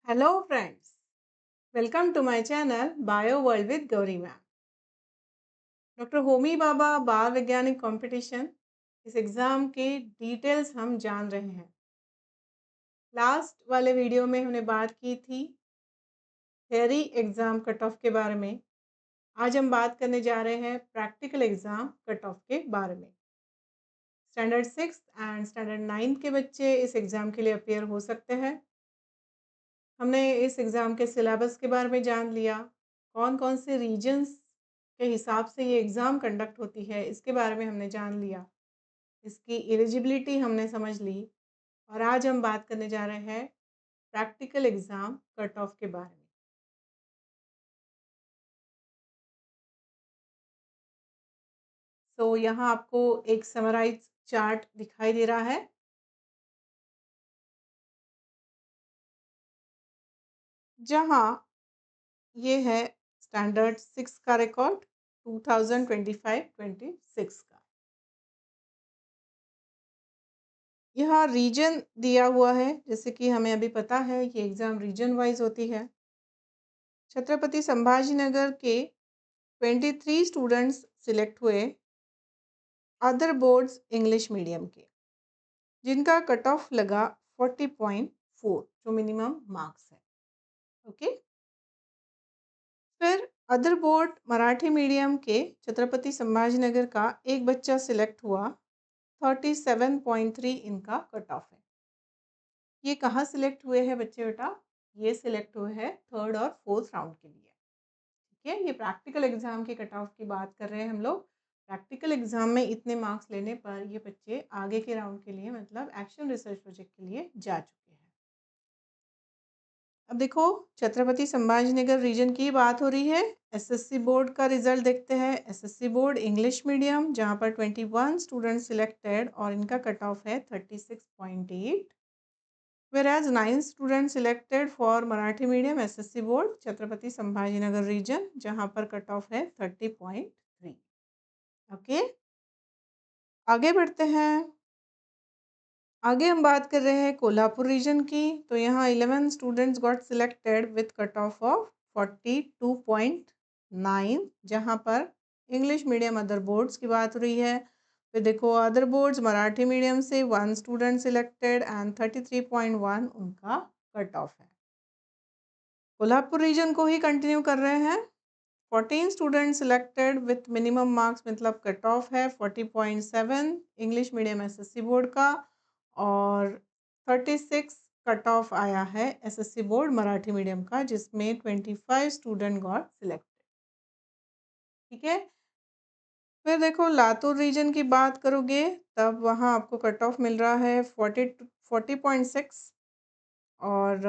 Hello friends, welcome to my channel Bio World with Gauri Ma'am. Doctor Homi Bhabha बाल वैज्ञानिक competition इस exam के details हम जान रहे हैं। लास्ट वाले वीडियो में हमने बात की थी थ्योरी एग्ज़ाम कट ऑफ के बारे में। आज हम बात करने जा रहे हैं प्रैक्टिकल एग्ज़ाम कट ऑफ के बारे में। स्टैंडर्ड 6 एंड स्टैंडर्ड 9 के बच्चे इस एग्ज़ाम के लिए अपेयर हो सकते हैं। हमने इस एग्ज़ाम के सिलेबस के बारे में जान लिया, कौन कौन से रीजन्स के हिसाब से ये एग्ज़ाम कंडक्ट होती है इसके बारे में हमने जान लिया, इसकी एलिजिबिलिटी हमने समझ ली और आज हम बात करने जा रहे हैं प्रैक्टिकल एग्ज़ाम कट ऑफ के बारे में। तो यहाँ आपको एक समराइज चार्ट दिखाई दे रहा है। जहाँ ये है स्टैंडर्ड 6 का रिकॉर्ड 2025-26 का। यहाँ रीजन दिया हुआ है, जैसे कि हमें अभी पता है कि एग्ज़ाम रीजन वाइज होती है। छत्रपति संभाजीनगर के 23 स्टूडेंट्स सिलेक्ट हुए अदर बोर्ड्स इंग्लिश मीडियम के, जिनका कट ऑफ लगा 40.4 जो मिनिमम मार्क्स है। ओके, फिर अदर बोर्ड मराठी मीडियम के छत्रपति संभाजीनगर का एक बच्चा सिलेक्ट हुआ, 37.3 इनका कट ऑफ है। ये कहाँ सिलेक्ट हुए हैं बच्चे बेटा? ये सिलेक्ट हुए हैं थर्ड और फोर्थ राउंड के लिए। ठीक है, ये प्रैक्टिकल एग्जाम के कट ऑफ की बात कर रहे हैं हम लोग। प्रैक्टिकल एग्जाम में इतने मार्क्स लेने पर ये बच्चे आगे के राउंड के लिए मतलब एक्शन रिसर्च प्रोजेक्ट के लिए जा चुके हैं। अब देखो, छत्रपति संभाजीनगर रीजन की बात हो रही है। एसएससी बोर्ड का रिजल्ट देखते हैं। एसएससी बोर्ड इंग्लिश मीडियम, जहाँ पर 21 स्टूडेंट सिलेक्टेड और इनका कट ऑफ है 36.8। whereas 9 students selected for Marathi medium SSC board Chhatrapati Sambhajinagar region, जहां पर कट ऑफ है 30.3। ओके, आगे बढ़ते हैं। आगे हम बात कर रहे हैं कोल्हापुर रीजन की। तो यहाँ 11 students got selected with cut off 42.9, जहाँ पर इंग्लिश मीडियम अदर बोर्ड्स की बात हो रही है। फिर देखो, अदर बोर्ड्स मराठी मीडियम से 1 स्टूडेंट सिलेक्टेड एंड 33.1 उनका कट ऑफ है। कोल्हापुर रीजन को ही कंटिन्यू कर रहे हैं। 14 student selected with minimum marks, मतलब कट ऑफ है 40.7 इंग्लिश मीडियम एसएससी बोर्ड का, और 36 कट ऑफ आया है एसएससी बोर्ड मराठी मीडियम का, जिसमें 25 स्टूडेंट गॉट सिलेक्टेड। ठीक है, फिर देखो लातूर रीजन की बात करोगे तब वहाँ आपको कट ऑफ मिल रहा है 40.6, और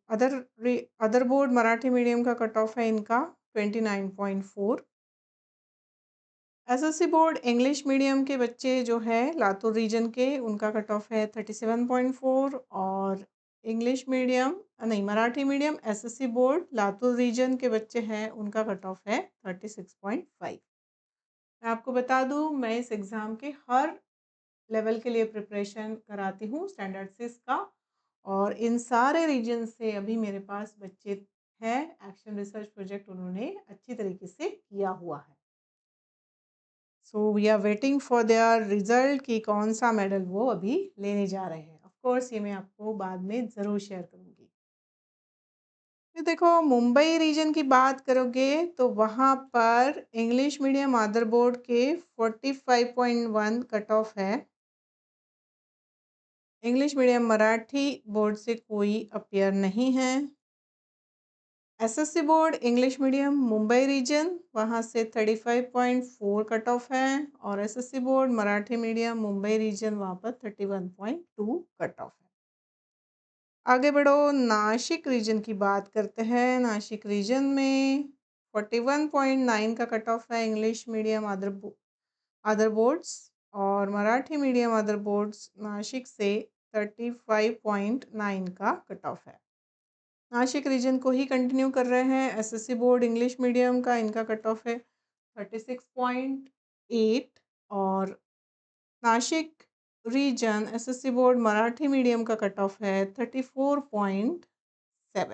अदर बोर्ड मराठी मीडियम का कट ऑफ है इनका 29.4। एसएससी बोर्ड इंग्लिश मीडियम के बच्चे जो है लातूर रीजन के, उनका कट ऑफ है 37.4, और इंग्लिश मीडियम नहीं Marathi medium SSC board Latur region के बच्चे हैं, उनका कट ऑफ है 36.5। मैं आपको बता दूं, मैं इस एग्ज़ाम के हर लेवल के लिए प्रिपरेशन कराती हूँ स्टैंडर्ड 6 का, और इन सारे रीजन से अभी मेरे पास बच्चे हैं। एक्शन रिसर्च प्रोजेक्ट उन्होंने अच्छी तरीके से किया हुआ है। So we are waiting for their result कि कौन सा मेडल वो अभी लेने जा रहे हैं। ऑफ कोर्स ये मैं आपको बाद में ज़रूर शेयर करूँगी। फिर देखो, मुंबई रीजन की बात करोगे तो वहाँ पर इंग्लिश मीडियम अदर बोर्ड के 45.1 कट ऑफ है। इंग्लिश मीडियम मराठी बोर्ड से कोई अपेयर नहीं है। SSC board English medium Mumbai region, वहाँ से 35.4 कट ऑफ है, और SSC board Marathi medium Mumbai region वहाँ पर 31.2 कट ऑफ है। आगे बढ़ो, नासिक रीजन की बात करते हैं। नासिक रीजन में 41.9 का कट ऑफ है इंग्लिश मीडियम अदर बोर्ड्स, और Marathi medium other boards Nashik से 35.9 का कट ऑफ है। नासिक रीजन को ही कंटिन्यू कर रहे हैं। एसएससी बोर्ड इंग्लिश मीडियम का इनका कट ऑफ है 36.8, और Nashik region SSC board Marathi medium का कट ऑफ है 34.7। तो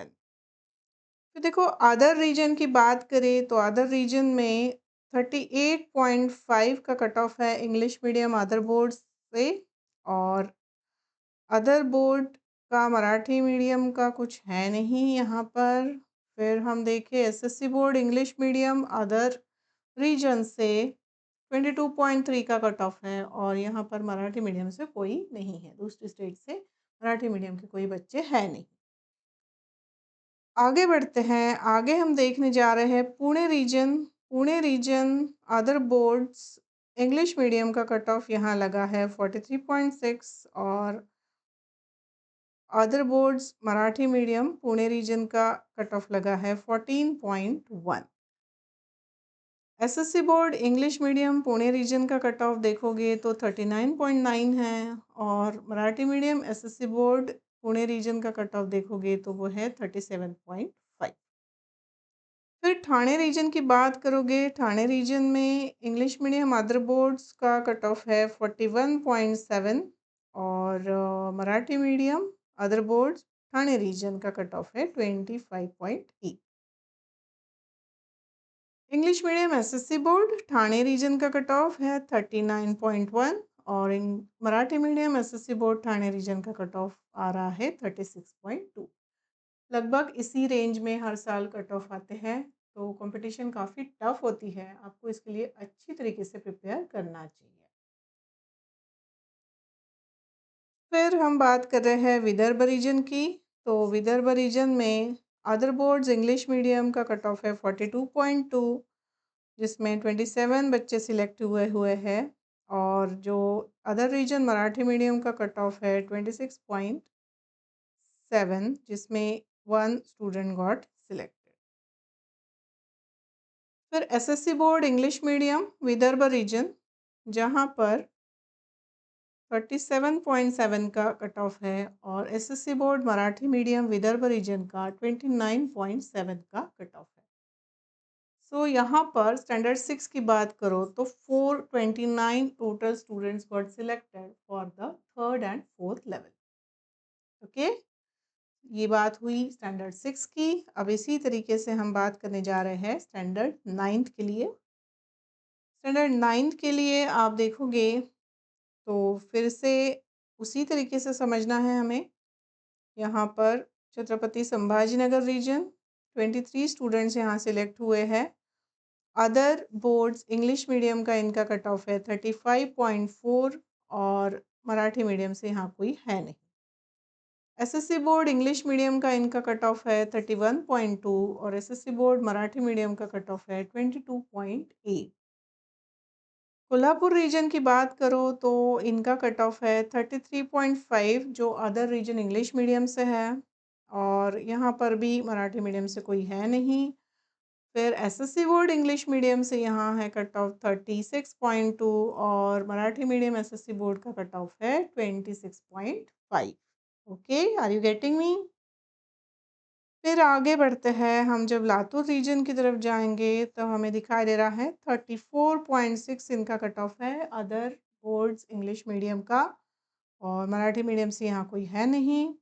देखो अदर रीजन की बात करें तो अदर रीजन में 38.5 का कट ऑफ है इंग्लिश मीडियम अदर बोर्ड से। और अदर बोर्ड का मराठी मीडियम का कुछ है नहीं यहाँ पर। फिर हम देखें SSC board English medium other region से 22.3 का कट ऑफ है और यहाँ पर मराठी मीडियम से कोई नहीं है, दूसरी स्टेट से मराठी मीडियम के कोई बच्चे हैं नहीं। आगे बढ़ते हैं, आगे हम देखने जा रहे हैं Pune region. Pune region other boards English medium का कट ऑफ यहाँ लगा है 43.6 और other boards Marathi medium Pune region का कट ऑफ लगा है 14.1। SSC board English medium Pune region का कट ऑफ देखोगे तो 39.9 है और Marathi medium SSC board Pune region का कट ऑफ देखोगे तो वो है 37.5। फिर ठाणे रीजन की बात करोगे, ठाणे रीजन में इंग्लिश मीडियम अदर बोर्ड्स का कट ऑफ है 41.7 और Marathi medium other boards Thane region का कट ऑफ है 25.8। English medium SSC board Thane region का कट ऑफ है 39.1 और Marathi medium SSC board Thane region का कट ऑफ आ रहा है 36.2। लगभग इसी रेंज में हर साल कट ऑफ आते हैं, तो कंपटीशन काफ़ी टफ होती है, आपको इसके लिए अच्छी तरीके से प्रिपेयर करना चाहिए। फिर हम बात कर रहे हैं विदर्भ रीजन की। तो विदर्भ रीजन में अदर बोर्ड्स इंग्लिश मीडियम का कट ऑफ है 42.2 जिसमें 27 बच्चे सिलेक्ट हुए हैं और जो अदर रीजन मराठी मीडियम का कट ऑफ है 26.7 जिसमें 1 स्टूडेंट गॉट सिलेक्टेड। फिर SSC board English medium Vidarbha region जहां पर 37.7 का कट ऑफ है और SSC board Marathi medium Vidarbha region का 29.7 का कट ऑफ है। सो यहाँ पर स्टैंडर्ड 6 की बात करो तो 429 total students got selected for the third and fourth level. Okay, ये बात हुई स्टैंडर्ड 6 की। अब इसी तरीके से हम बात करने जा रहे हैं स्टैंडर्ड 9th के लिए। स्टैंडर्ड 9th के लिए आप देखोगे तो फिर से उसी तरीके से समझना है हमें। यहाँ पर छत्रपति संभाजीनगर रीजन 23 स्टूडेंट्स यहाँ सिलेक्ट हुए हैं। अदर बोर्ड्स इंग्लिश मीडियम का इनका कट ऑफ है 35.4 और मराठी मीडियम से यहाँ कोई है नहीं। एसएससी बोर्ड इंग्लिश मीडियम का इनका कट ऑफ है 31.2 और एसएससी बोर्ड मराठी मीडियम का कट ऑफ है 22.8। कोल्हापुर रीजन की बात करो तो इनका कट ऑफ है 33.5 जो अदर रीजन इंग्लिश मीडियम से है और यहाँ पर भी मराठी मीडियम से कोई है नहीं। फिर एसएससी बोर्ड इंग्लिश मीडियम से यहाँ है कट ऑफ 36.2 और मराठी मीडियम एसएससी बोर्ड का कट ऑफ है 26.5। Okay, are you getting me? फिर आगे बढ़ते हैं, हम जब लातूर रीजन की तरफ जाएंगे तो हमें दिखाई दे रहा है 34.6 इनका कट ऑफ है अदर बोर्ड्स इंग्लिश मीडियम का और मराठी मीडियम से यहाँ कोई है नहीं।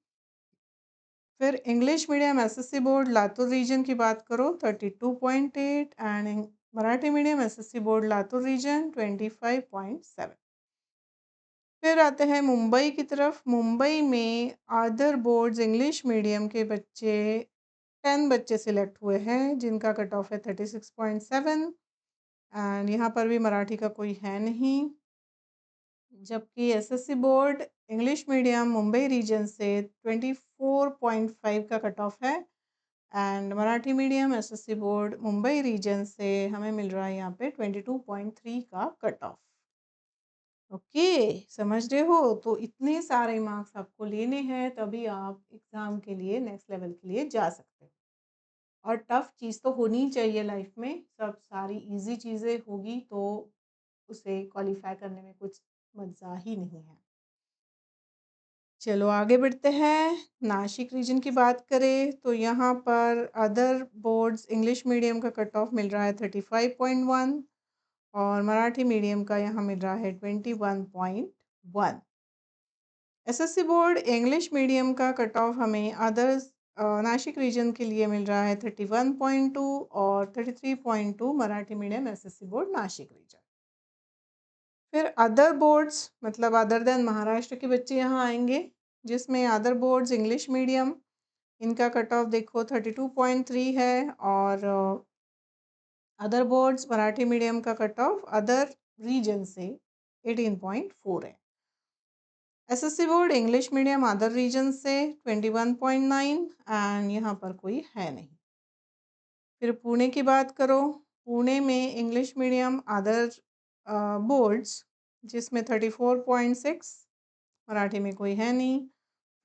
फिर English medium SSC board Latur region की बात करो 32.8 and Marathi medium SSC board Latur region 25.7। फिर आते हैं मुंबई की तरफ। मुंबई में अदर बोर्ड्स इंग्लिश मीडियम के बच्चे 10 बच्चे सिलेक्ट हुए हैं जिनका कट ऑफ है 36.7 एंड यहाँ पर भी मराठी का कोई है नहीं। जबकि SSC board English medium Mumbai region से 24.5 का कट ऑफ है and Marathi medium SSC board Mumbai region से हमें मिल रहा है यहाँ पे 22.3 का कट ऑफ। ओके, समझ रहे हो? तो इतने सारे मार्क्स आपको लेने हैं तभी आप एग्ज़ाम के लिए नेक्स्ट लेवल के लिए जा सकते हैं। और टफ़ चीज़ तो होनी चाहिए लाइफ में, सब सारी इजी चीज़ें होगी तो उसे क्वालिफाई करने में कुछ मज़ा ही नहीं है। चलो आगे बढ़ते हैं। नासिक रीजन की बात करें तो यहाँ पर अदर बोर्ड्स इंग्लिश मीडियम का कट ऑफ मिल रहा है 35.1 और मराठी मीडियम का यहाँ मिल रहा है 21.1। एसएससी बोर्ड इंग्लिश मीडियम का कट ऑफ हमें नासिक रीजन के लिए मिल रहा है 31.2 और 33.2 Marathi medium SSC board Nashik region. फिर अदर बोर्ड्स मतलब अदर देन महाराष्ट्र के बच्चे यहाँ आएंगे, जिसमें अदर बोर्ड्स इंग्लिश मीडियम, इनका कट ऑफ देखो 32.3 है, और अदर बोर्ड्स मराठी मीडियम का कट ऑफ अदर रीजन से 18.4 है। SSC board English medium other region से 21.9 एंड यहाँ पर कोई है नहीं। फिर पुणे की बात करो, पुणे में इंग्लिश मीडियम अदर बोर्ड्स जिसमें 34.6, मराठी में कोई है नहीं।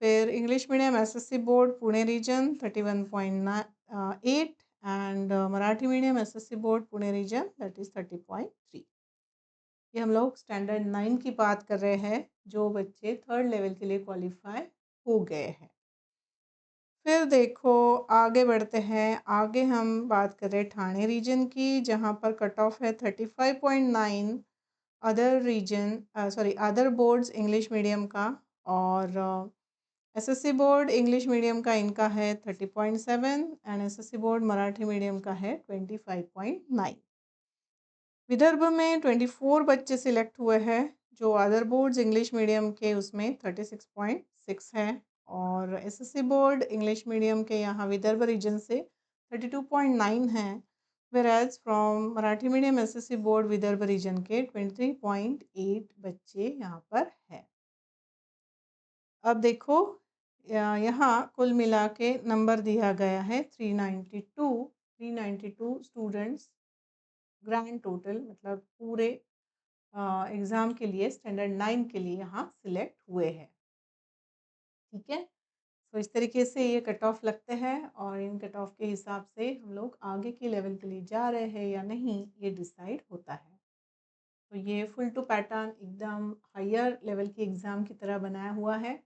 फिर English medium SSC board Pune region 31.8 and Marathi medium SSC board Pune region that is 30.3। ये हम लोग स्टैंडर्ड 9 की बात कर रहे हैं, जो बच्चे थर्ड लेवल के लिए क्वालिफाई हो गए हैं। फिर देखो आगे बढ़ते हैं, आगे हम बात कर रहे हैं ठाणे रीजन की, जहाँ पर कट ऑफ है 35.9 other region other boards English medium का, और एसएससी बोर्ड इंग्लिश मीडियम का इनका है 30.7 and SSC board Marathi medium का है 25.9। विदर्भ में 24 बच्चे सिलेक्ट हुए हैं, जो अदर बोर्ड्स इंग्लिश मीडियम के उसमें 36.6 है, और एसएससी बोर्ड इंग्लिश मीडियम के यहाँ विदर्भ रीजन से 32.9 है, average from Marathi medium SSC board Vidarbha region के 23.8 बच्चे यहाँ पर है। अब देखो यहाँ कुल मिला के नंबर दिया गया है 392 स्टूडेंट्स ग्रैंड टोटल, मतलब पूरे एग्ज़ाम के लिए स्टैंडर्ड 9 के लिए यहाँ सिलेक्ट हुए हैं। ठीक है, तो इस तरीके से ये कट ऑफ लगते हैं, और इन कट ऑफ के हिसाब से हम लोग आगे के लेवल के लिए जा रहे हैं या नहीं ये डिसाइड होता है। तो ये फुल टू पैटर्न एकदम हायर लेवल की एग्ज़ाम की तरह बनाया हुआ है।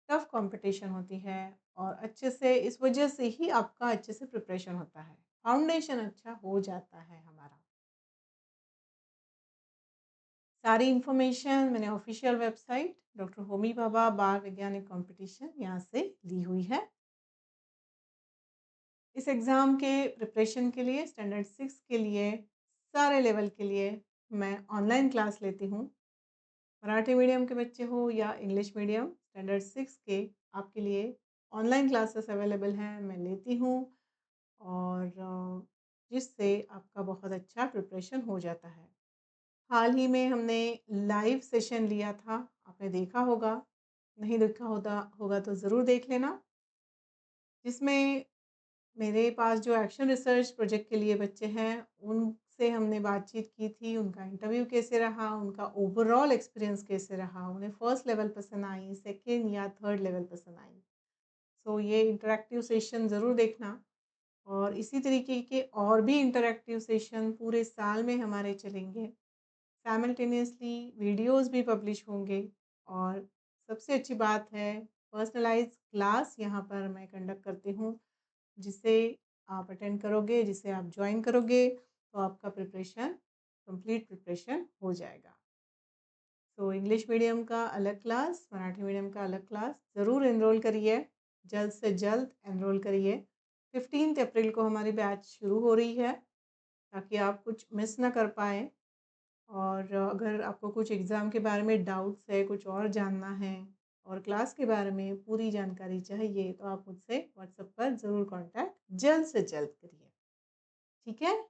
टफ कंपटीशन होती है, और अच्छे से इस वजह से ही आपका अच्छे से प्रिपरेशन होता है, फाउंडेशन अच्छा हो जाता है हमारा। सारी इन्फॉर्मेशन मैंने official website doctor Homi Bhabha बाल वैज्ञानिक कंपटीशन यहाँ से ली हुई है। इस एग्ज़ाम के प्रिपरेशन के लिए स्टैंडर्ड 6 के लिए सारे लेवल के लिए मैं ऑनलाइन क्लास लेती हूँ। मराठी मीडियम के बच्चे हो या इंग्लिश मीडियम, स्टैंडर्ड 6 के आपके लिए ऑनलाइन क्लासेस अवेलेबल हैं, मैं लेती हूँ, और जिससे आपका बहुत अच्छा प्रिपरेशन हो जाता है। हाल ही में हमने लाइव सेशन लिया था, आपने देखा होगा, नहीं देखा होगा तो ज़रूर देख लेना, जिसमें मेरे पास जो एक्शन रिसर्च प्रोजेक्ट के लिए बच्चे हैं उनसे हमने बातचीत की थी, उनका इंटरव्यू कैसे रहा, उनका ओवरऑल एक्सपीरियंस कैसे रहा, उन्हें फर्स्ट लेवल पसंद आई, सेकेंड या थर्ड लेवल पसंद आई। सो ये इंटरेक्टिव सेशन ज़रूर देखना, और इसी तरीके के और भी इंटरेक्टिव सेशन पूरे साल में हमारे चलेंगे। साइमल्टेनियसली वीडियोस भी पब्लिश होंगे, और सबसे अच्छी बात है पर्सनलाइज क्लास यहाँ पर मैं कंडक्ट करती हूँ, जिसे आप अटेंड करोगे, जिसे आप ज्वाइन करोगे, तो आपका प्रिपरेशन कंप्लीट प्रिपरेशन हो जाएगा। तो इंग्लिश मीडियम का अलग क्लास, मराठी मीडियम का अलग क्लास ज़रूर एनरोल करिए, जल्द से जल्द एनरोल करिए। 15 अप्रैल को हमारी बैच शुरू हो रही है, ताकि आप कुछ मिस ना कर पाएँ। और अगर आपको कुछ एग्ज़ाम के बारे में डाउट्स है, कुछ और जानना है, और क्लास के बारे में पूरी जानकारी चाहिए, तो आप मुझसे व्हाट्सएप पर ज़रूर कांटेक्ट जल्द से जल्द करिए। ठीक है?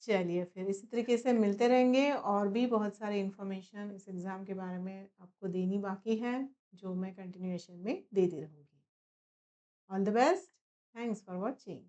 चलिए फिर इसी तरीके से मिलते रहेंगे, और भी बहुत सारी इन्फॉर्मेशन इस एग्ज़ाम के बारे में आपको देनी बाकी है, जो मैं कंटिन्यूएशन में देती रहूँगी। All the best, thanks for watching.